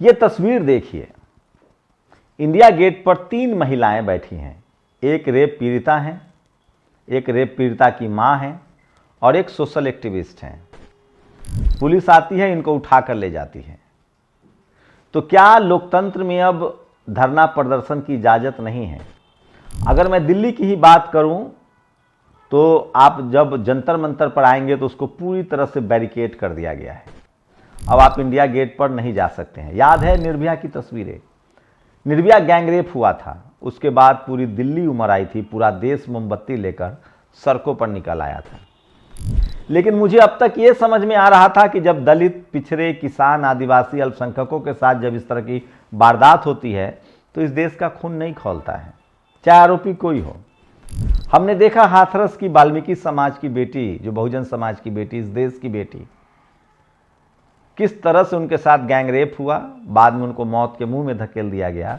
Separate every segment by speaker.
Speaker 1: ये तस्वीर देखिए, इंडिया गेट पर 3 महिलाएं बैठी हैं। एक रेप पीड़िता हैं, एक रेप पीड़िता की मां है और एक सोशल एक्टिविस्ट हैं। पुलिस आती है, इनको उठाकर ले जाती है। तो क्या लोकतंत्र में अब धरना प्रदर्शन की इजाज़त नहीं है? अगर मैं दिल्ली की ही बात करूं तो आप जब जंतर मंतर पर आएंगे तो उसको पूरी तरह से बैरिकेड कर दिया गया है। अब आप इंडिया गेट पर नहीं जा सकते हैं। याद है निर्भया की तस्वीरें? निर्भया गैंगरेप हुआ था, उसके बाद पूरी दिल्ली उमड़ आई थी, पूरा देश मोमबत्ती लेकर सड़कों पर निकल आया था। लेकिन मुझे अब तक ये समझ में आ रहा था कि जब दलित, पिछड़े, किसान, आदिवासी, अल्पसंख्यकों के साथ जब इस तरह की वारदात होती है तो इस देश का खून नहीं खौलता है, चाहे आरोपी कोई हो। हमने देखा हाथरस की वाल्मीकि समाज की बेटी, जो बहुजन समाज की बेटी, इस देश की बेटी, किस तरह से उनके साथ गैंगरेप हुआ, बाद में उनको मौत के मुंह में धकेल दिया गया।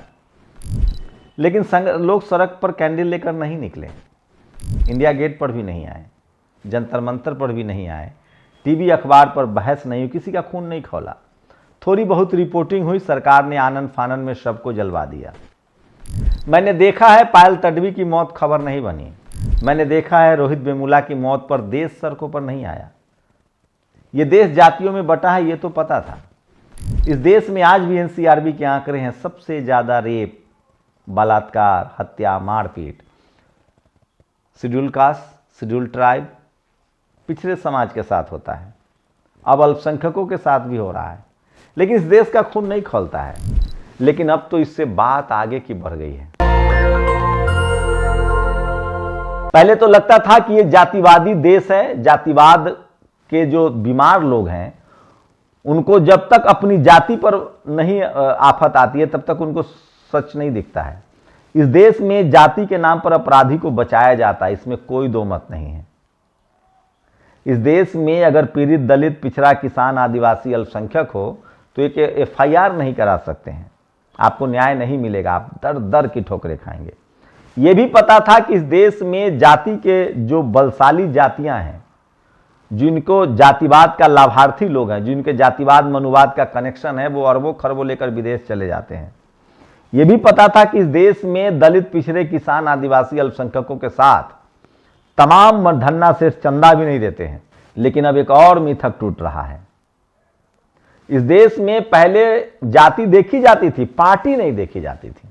Speaker 1: लेकिन लोग सड़क पर कैंडल लेकर नहीं निकले, इंडिया गेट पर भी नहीं आए, जंतर मंतर पर भी नहीं आए, टीवी अखबार पर बहस नहीं हुई, किसी का खून नहीं खौला। थोड़ी बहुत रिपोर्टिंग हुई, सरकार ने आनन फानन में शव को जलवा दिया। मैंने देखा है पायल तडवी की मौत खबर नहीं बनी। मैंने देखा है रोहित वेमुला की मौत पर देश सड़कों पर नहीं आया। ये देश जातियों में बटा है, ये तो पता था। इस देश में आज भी एनसीआरबी के आंकड़े हैं, सबसे ज्यादा रेप, बलात्कार, हत्या, मारपीट शेड्यूल कास्ट, शेड्यूल ट्राइब, पिछड़े समाज के साथ होता है। अब अल्पसंख्यकों के साथ भी हो रहा है, लेकिन इस देश का खून नहीं खौलता है। लेकिन अब तो इससे बात आगे की बढ़ गई है। पहले तो लगता था कि ये जातिवादी देश है, जातिवाद के जो बीमार लोग हैं उनको जब तक अपनी जाति पर नहीं आफत आती है तब तक उनको सच नहीं दिखता है। इस देश में जाति के नाम पर अपराधी को बचाया जाता है, इसमें कोई दो मत नहीं है। इस देश में अगर पीड़ित दलित, पिछड़ा, किसान, आदिवासी, अल्पसंख्यक हो तो एक एफआईआर नहीं करा सकते हैं, आपको न्याय नहीं मिलेगा, आप दर दर की ठोकरें खाएंगे। यह भी पता था कि इस देश में जाति के जो बलशाली जातियां हैं, जिनको जातिवाद का लाभार्थी लोग हैं, जिनके जातिवाद मनुवाद का कनेक्शन है, वो अरबों खरबों लेकर विदेश चले जाते हैं। यह भी पता था कि इस देश में दलित, पिछड़े, किसान, आदिवासी, अल्पसंख्यकों के साथ तमाम धन्ना से चंदा भी नहीं देते हैं। लेकिन अब एक और मिथक टूट रहा है। इस देश में पहले जाति देखी जाती थी, पार्टी नहीं देखी जाती थी।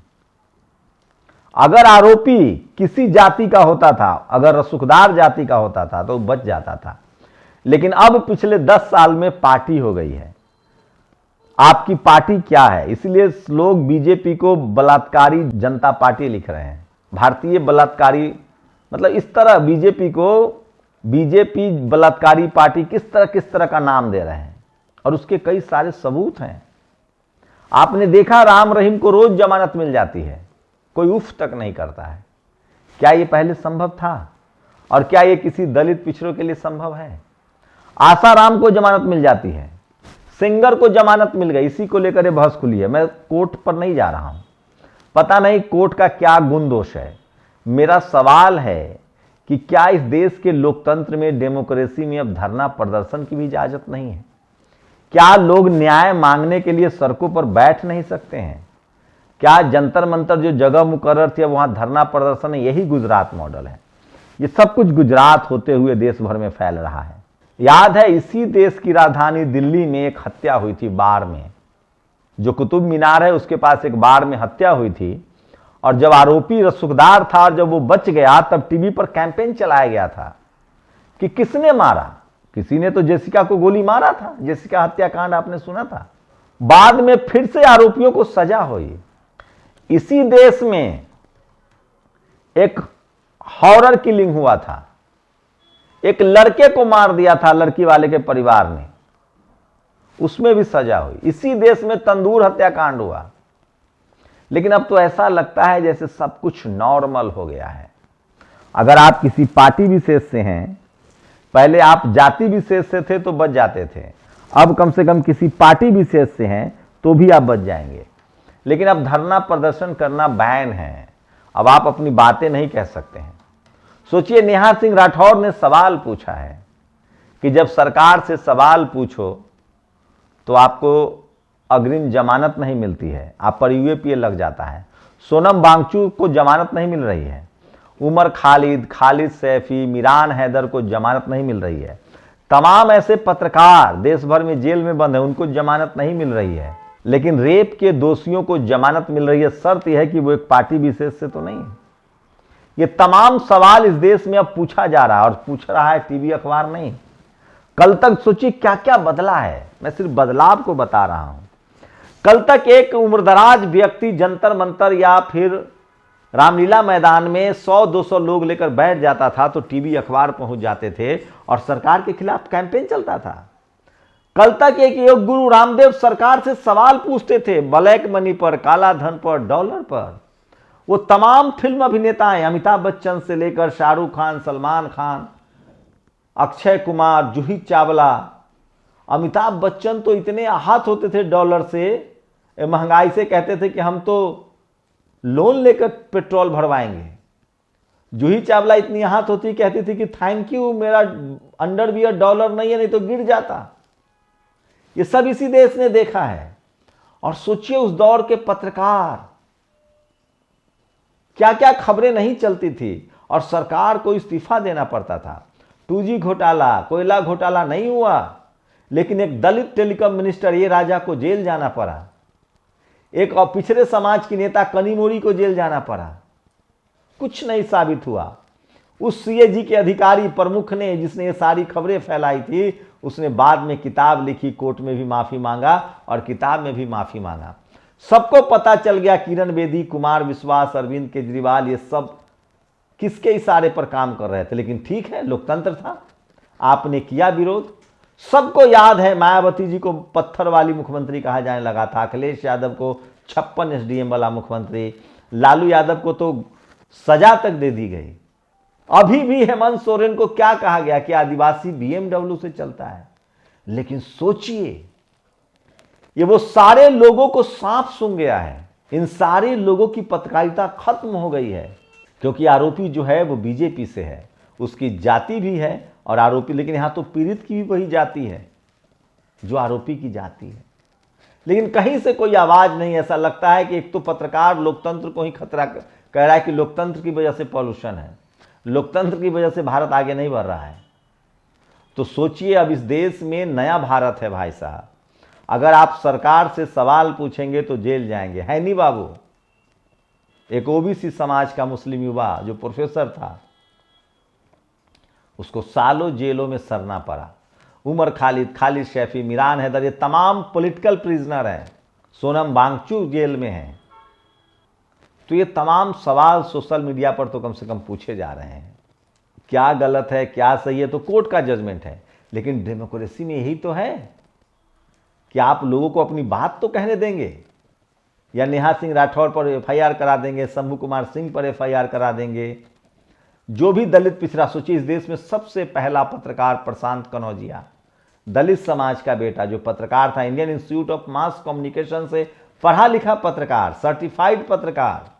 Speaker 1: अगर आरोपी किसी जाति का होता था, अगर रसूखदार जाति का होता था तो बच जाता था। लेकिन अब पिछले 10 साल में पार्टी हो गई है। आपकी पार्टी क्या है? इसलिए लोग बीजेपी को बलात्कारी जनता पार्टी लिख रहे हैं, भारतीय बलात्कारी, मतलब इस तरह बीजेपी को बीजेपी बलात्कारी पार्टी किस तरह का नाम दे रहे हैं। और उसके कई सारे सबूत हैं। आपने देखा राम रहीम को रोज जमानत मिल जाती है, कोई उफ तक नहीं करता है। क्या यह पहले संभव था? और क्या यह किसी दलित पिछड़ों के लिए संभव है? आसाराम को जमानत मिल जाती है, सिंगर को जमानत मिल गई, इसी को लेकर यह बहस खुली है। मैं कोर्ट पर नहीं जा रहा हूं, पता नहीं कोर्ट का क्या गुण दोष है। मेरा सवाल है कि क्या इस देश के लोकतंत्र में, डेमोक्रेसी में अब धरना प्रदर्शन की भी इजाजत नहीं है? क्या लोग न्याय मांगने के लिए सड़कों पर बैठ नहीं सकते हैं? क्या जंतर मंतर जो जगह मुकर्रर थी वहां धरना प्रदर्शन है? यही गुजरात मॉडल है। ये सब कुछ गुजरात होते हुए देश भर में फैल रहा है। याद है इसी देश की राजधानी दिल्ली में एक हत्या हुई थी, बार में, जो कुतुब मीनार है उसके पास एक बार में हत्या हुई थी। और जब आरोपी रसूखदार था और जब वो बच गया तब टीवी पर कैंपेन चलाया गया था कि किसने मारा। किसी ने तो जेसिका को गोली मारा था, जेसिका हत्याकांड आपने सुना था। बाद में फिर से आरोपियों को सजा हुई। इसी देश में एक हॉरर किलिंग हुआ था, एक लड़के को मार दिया था लड़की वाले के परिवार ने, उसमें भी सजा हुई। इसी देश में तंदूर हत्याकांड हुआ। लेकिन अब तो ऐसा लगता है जैसे सब कुछ नॉर्मल हो गया है। अगर आप किसी पार्टी विशेष से हैं, पहले आप जाति विशेष से थे तो बच जाते थे, अब कम से कम किसी पार्टी विशेष से हैं तो भी आप बच जाएंगे। लेकिन अब धरना प्रदर्शन करना बैन है, अब आप अपनी बातें नहीं कह सकते हैं। सोचिए, नेहा सिंह राठौर ने सवाल पूछा है कि जब सरकार से सवाल पूछो तो आपको अग्रिम जमानत नहीं मिलती है, आप पर यूएपीए लग जाता है। सोनम वांगचुक को जमानत नहीं मिल रही है। उमर खालिद, खालिद सैफी, मिरान हैदर को जमानत नहीं मिल रही है। तमाम ऐसे पत्रकार देश भर में जेल में बंद हैं, उनको जमानत नहीं मिल रही है। लेकिन रेप के दोषियों को जमानत मिल रही है। शर्त यह है कि वो एक पार्टी विशेष से तो नहीं है। ये तमाम सवाल इस देश में अब पूछा जा रहा है, और पूछ रहा है टीवी अखबार नहीं। कल तक सोचिए क्या क्या बदला है, मैं सिर्फ बदलाव को बता रहा हूं। कल तक एक उम्रदराज व्यक्ति जंतर मंतर या फिर रामलीला मैदान में 100-200 लोग लेकर बैठ जाता था तो टीवी अखबार पहुंच जाते थे और सरकार के खिलाफ कैंपेन चलता था। कल तक एक योग गुरु रामदेव सरकार से सवाल पूछते थे, ब्लैक मनी पर, काला धन पर, डॉलर पर। वो तमाम फिल्म अभिनेताएं, अमिताभ बच्चन से लेकर शाहरुख खान, सलमान खान, अक्षय कुमार, जूही चावला। अमिताभ बच्चन तो इतने आहत होते थे डॉलर से, महंगाई से, कहते थे कि हम तो लोन लेकर पेट्रोल भरवाएंगे। जूही चावला इतनी आहत होती, कहती थी कि थैंक यू, मेरा अंडरवियर डॉलर नहीं है, नहीं तो गिर जाता। ये सब इसी देश ने देखा है। और सोचिए उस दौर के पत्रकार, क्या क्या खबरें नहीं चलती थी और सरकार को इस्तीफा देना पड़ता था। 2G घोटाला, कोयला घोटाला नहीं हुआ, लेकिन एक दलित टेलीकॉम मिनिस्टर ये राजा को जेल जाना पड़ा। एक और पिछड़े समाज की नेता कनीमोरी को जेल जाना पड़ा। कुछ नहीं साबित हुआ। उस CAG के अधिकारी प्रमुख ने, जिसने ये सारी खबरें फैलाई थी, उसने बाद में किताब लिखी, कोर्ट में भी माफी मांगा और किताब में भी माफी मांगा। सबको पता चल गया किरण बेदी, कुमार विश्वास, अरविंद केजरीवाल, ये सब किसके इशारे पर काम कर रहे थे। लेकिन ठीक है, लोकतंत्र था, आपने किया विरोध। सबको याद है मायावती जी को पत्थर वाली मुख्यमंत्री कहा जाने लगा था, अखिलेश यादव को 56 SDM वाला मुख्यमंत्री, लालू यादव को तो सजा तक दे दी गई। अभी भी हेमंत सोरेन को क्या कहा गया कि आदिवासी BMW से चलता है। लेकिन सोचिए, ये वो सारे लोगों को सांप सूंघ गया है। इन सारे लोगों की पत्रकारिता खत्म हो गई है, क्योंकि आरोपी जो है वो बीजेपी से है, उसकी जाति भी है और आरोपी, लेकिन यहां तो पीड़ित की भी वही जाति है जो आरोपी की जाति है। लेकिन कहीं से कोई आवाज नहीं। ऐसा लगता है कि एक तो पत्रकार लोकतंत्र को ही खतरा कह रहा है कि लोकतंत्र की वजह से पॉल्यूशन है, लोकतंत्र की वजह से भारत आगे नहीं बढ़ रहा है। तो सोचिए, अब इस देश में नया भारत है भाई साहब। अगर आप सरकार से सवाल पूछेंगे तो जेल जाएंगे। है नहीं बाबू, एक OBC समाज का मुस्लिम युवा जो प्रोफेसर था, उसको सालों जेलों में सरना पड़ा। उमर खालिद, खालिद सैफी, मिरान हैदर, ये तमाम पॉलिटिकल प्रिजनर हैं। सोनम वांगचुक जेल में हैं। तो ये तमाम सवाल सोशल मीडिया पर तो कम से कम पूछे जा रहे हैं। क्या गलत है, क्या सही है, तो कोर्ट का जजमेंट है। लेकिन डेमोक्रेसी में यही तो है कि आप लोगों को अपनी बात तो कहने देंगे। या नेहा सिंह राठौर पर FIR करा देंगे, शंभू कुमार सिंह पर FIR करा देंगे, जो भी दलित पिछड़ा। सोचिए, इस देश में सबसे पहला पत्रकार प्रशांत कनौजिया, दलित समाज का बेटा, जो पत्रकार था, Indian institute of mass communication से पढ़ा लिखा पत्रकार, सर्टिफाइड पत्रकार,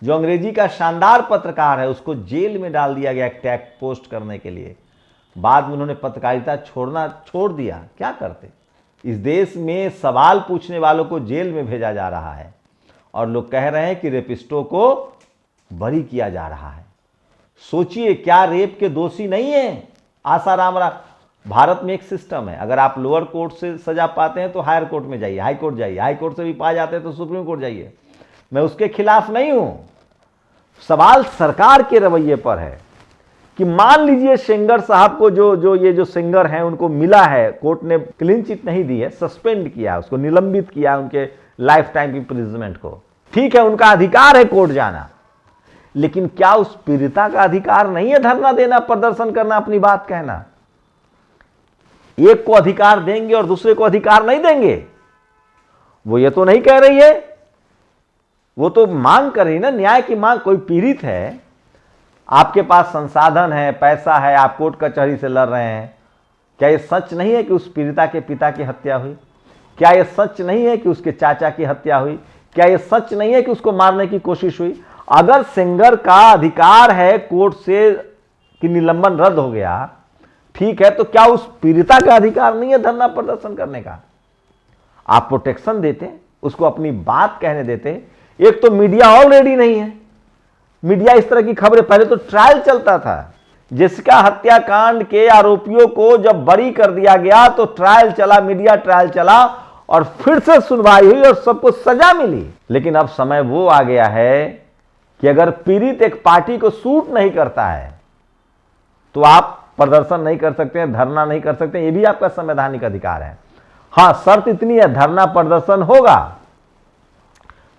Speaker 1: जो अंग्रेजी का शानदार पत्रकार है, उसको जेल में डाल दिया गया टैग पोस्ट करने के लिए। बाद में उन्होंने पत्रकारिता छोड़ दिया। क्या करते? इस देश में सवाल पूछने वालों को जेल में भेजा जा रहा है और लोग कह रहे हैं कि रेपिस्टों को बरी किया जा रहा है। सोचिए, क्या रेप के दोषी नहीं है आसाराम? भारत में एक सिस्टम है, अगर आप लोअर कोर्ट से सजा पाते हैं तो हायर कोर्ट में जाइए, हाई कोर्ट जाइए, हाई कोर्ट से भी पा जाते हैं तो सुप्रीम कोर्ट जाइए। मैं उसके खिलाफ नहीं हूं। सवाल सरकार के रवैये पर है कि मान लीजिए सेंगर साहब को जो सिंगर हैं उनको मिला है, कोर्ट ने क्लीन चिट नहीं दी है, सस्पेंड किया, उसको निलंबित किया, उनके लाइफ टाइम इंप्रिजनमेंट को। ठीक है, उनका अधिकार है कोर्ट जाना, लेकिन क्या उस पीड़िता का अधिकार नहीं है धरना देना, प्रदर्शन करना, अपनी बात कहना? एक को अधिकार देंगे और दूसरे को अधिकार नहीं देंगे। वो ये तो नहीं कह रही है, वो तो मांग कर रही ना, न्याय की मांग। कोई पीड़ित है, आपके पास संसाधन है, पैसा है, आप कोर्ट कचहरी से लड़ रहे हैं। क्या ये सच नहीं है कि उस पीड़िता के पिता की हत्या हुई? क्या ये सच नहीं है कि उसके चाचा की हत्या हुई? क्या ये सच नहीं है कि उसको मारने की कोशिश हुई? अगर सिंगर का अधिकार है कोर्ट से कि निलंबन रद्द हो गया, ठीक है, तो क्या उस पीड़िता का अधिकार नहीं है धरना प्रदर्शन करने का? आप प्रोटेक्शन देते, उसको अपनी बात कहने देते। एक तो मीडिया ऑलरेडी नहीं है, मीडिया इस तरह की खबरें, पहले तो ट्रायल चलता था, जिसका हत्याकांड के आरोपियों को जब बरी कर दिया गया तो ट्रायल चला, मीडिया ट्रायल चला और फिर से सुनवाई हुई और सबको सजा मिली। लेकिन अब समय वो आ गया है कि अगर पीड़ित एक पार्टी को सूट नहीं करता है तो आप प्रदर्शन नहीं कर सकते हैं, धरना नहीं कर सकते, ये भी आपका संवैधानिक अधिकार है। हां, शर्त इतनी है, धरना प्रदर्शन होगा,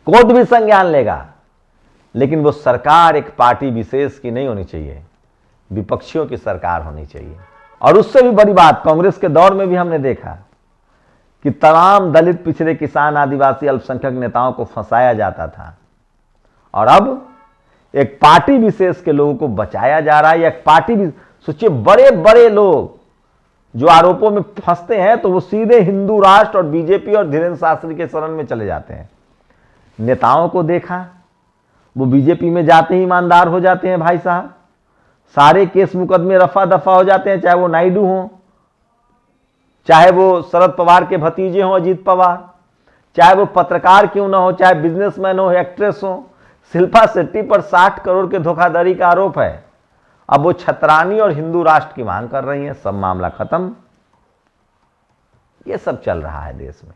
Speaker 1: कोर्ट भी संज्ञान लेगा, लेकिन वो सरकार एक पार्टी विशेष की नहीं होनी चाहिए, विपक्षियों की सरकार होनी चाहिए। और उससे भी बड़ी बात, कांग्रेस के दौर में भी हमने देखा कि तमाम दलित, पिछड़े, किसान, आदिवासी, अल्पसंख्यक नेताओं को फंसाया जाता था, और अब एक पार्टी विशेष के लोगों को बचाया जा रहा है। या एक पार्टी भी, सोचिए, बड़े बड़े लोग जो आरोपों में फंसते हैं तो वो सीधे हिंदू राष्ट्र और बीजेपी और धीरेन्द्र शास्त्री के शरण में चले जाते हैं। नेताओं को देखा, वो बीजेपी में जाते ही ईमानदार हो जाते हैं भाई साहब, सारे केस मुकदमे रफा दफा हो जाते हैं, चाहे वो नायडू हो, चाहे वो शरद पवार के भतीजे हों अजीत पवार, चाहे वो पत्रकार क्यों ना हो, चाहे बिजनेसमैन हो, एक्ट्रेस हो। शिल्पा शेट्टी पर 60 करोड़ के धोखाधड़ी का आरोप है, अब वो छतरानी और हिंदू राष्ट्र की मांग कर रही हैं, सब मामला खत्म। ये सब चल रहा है देश में,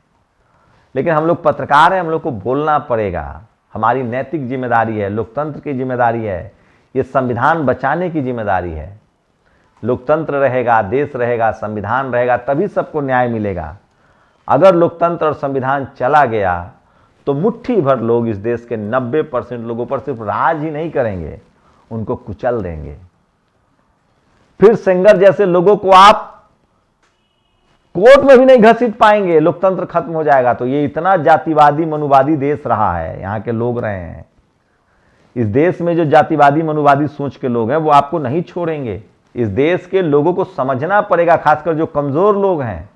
Speaker 1: लेकिन हम लोग पत्रकार हैं, हम लोग को बोलना पड़ेगा, हमारी नैतिक जिम्मेदारी है, लोकतंत्र की जिम्मेदारी है, ये संविधान बचाने की जिम्मेदारी है। लोकतंत्र रहेगा, देश रहेगा, संविधान रहेगा, तभी सबको न्याय मिलेगा। अगर लोकतंत्र और संविधान चला गया तो मुट्ठी भर लोग इस देश के 90% लोगों पर सिर्फ राज ही नहीं करेंगे, उनको कुचल देंगे। फिर सेंगर जैसे लोगों को आप कोर्ट में भी नहीं घसीट पाएंगे, लोकतंत्र खत्म हो जाएगा। तो ये इतना जातिवादी मनुवादी देश रहा है, यहां के लोग रहे हैं, इस देश में जो जातिवादी मनुवादी सोच के लोग हैं वो आपको नहीं छोड़ेंगे। इस देश के लोगों को समझना पड़ेगा, खासकर जो कमजोर लोग हैं,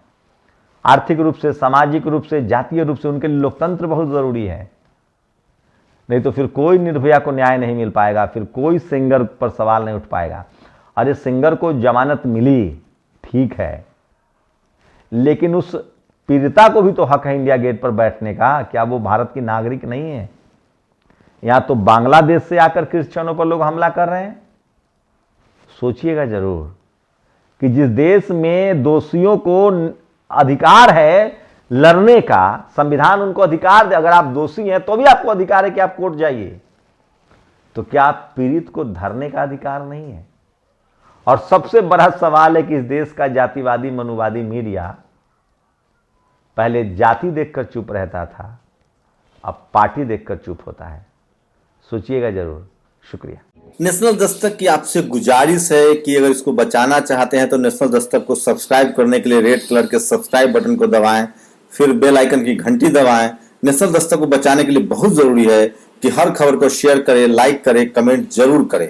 Speaker 1: आर्थिक रूप से, सामाजिक रूप से, जातीय रूप से, उनके लिए लोकतंत्र बहुत जरूरी है। नहीं तो फिर कोई निर्भया को न्याय नहीं मिल पाएगा, फिर कोई सिंगर पर सवाल नहीं उठ पाएगा। अरे सिंगर को जमानत मिली, ठीक है, लेकिन उस पीड़िता को भी तो हक है इंडिया गेट पर बैठने का। क्या वो भारत की नागरिक नहीं है? यहां तो बांग्लादेश से आकर क्रिश्चियनों पर लोग हमला कर रहे हैं। सोचिएगा जरूर कि जिस देश में दोषियों को अधिकार है लड़ने का, संविधान उनको अधिकार दे, अगर आप दोषी हैं तो भी आपको अधिकार है कि आप कोर्ट जाइए, तो क्या आप पीड़ित को धरने का अधिकार नहीं है? और सबसे बड़ा सवाल है कि इस देश का जातिवादी मनुवादी मीडिया पहले जाति देखकर चुप रहता था, अब पार्टी देखकर चुप होता है। सोचिएगा जरूर। शुक्रिया।
Speaker 2: नेशनल दस्तक की आपसे गुजारिश है कि अगर इसको बचाना चाहते हैं तो नेशनल दस्तक को सब्सक्राइब करने के लिए रेड कलर के सब्सक्राइब बटन को दबाएं, फिर बेल आइकन की घंटी दबाएं। नेशनल दस्तक को बचाने के लिए बहुत जरूरी है कि हर खबर को शेयर करें, लाइक करें, कमेंट जरूर करें।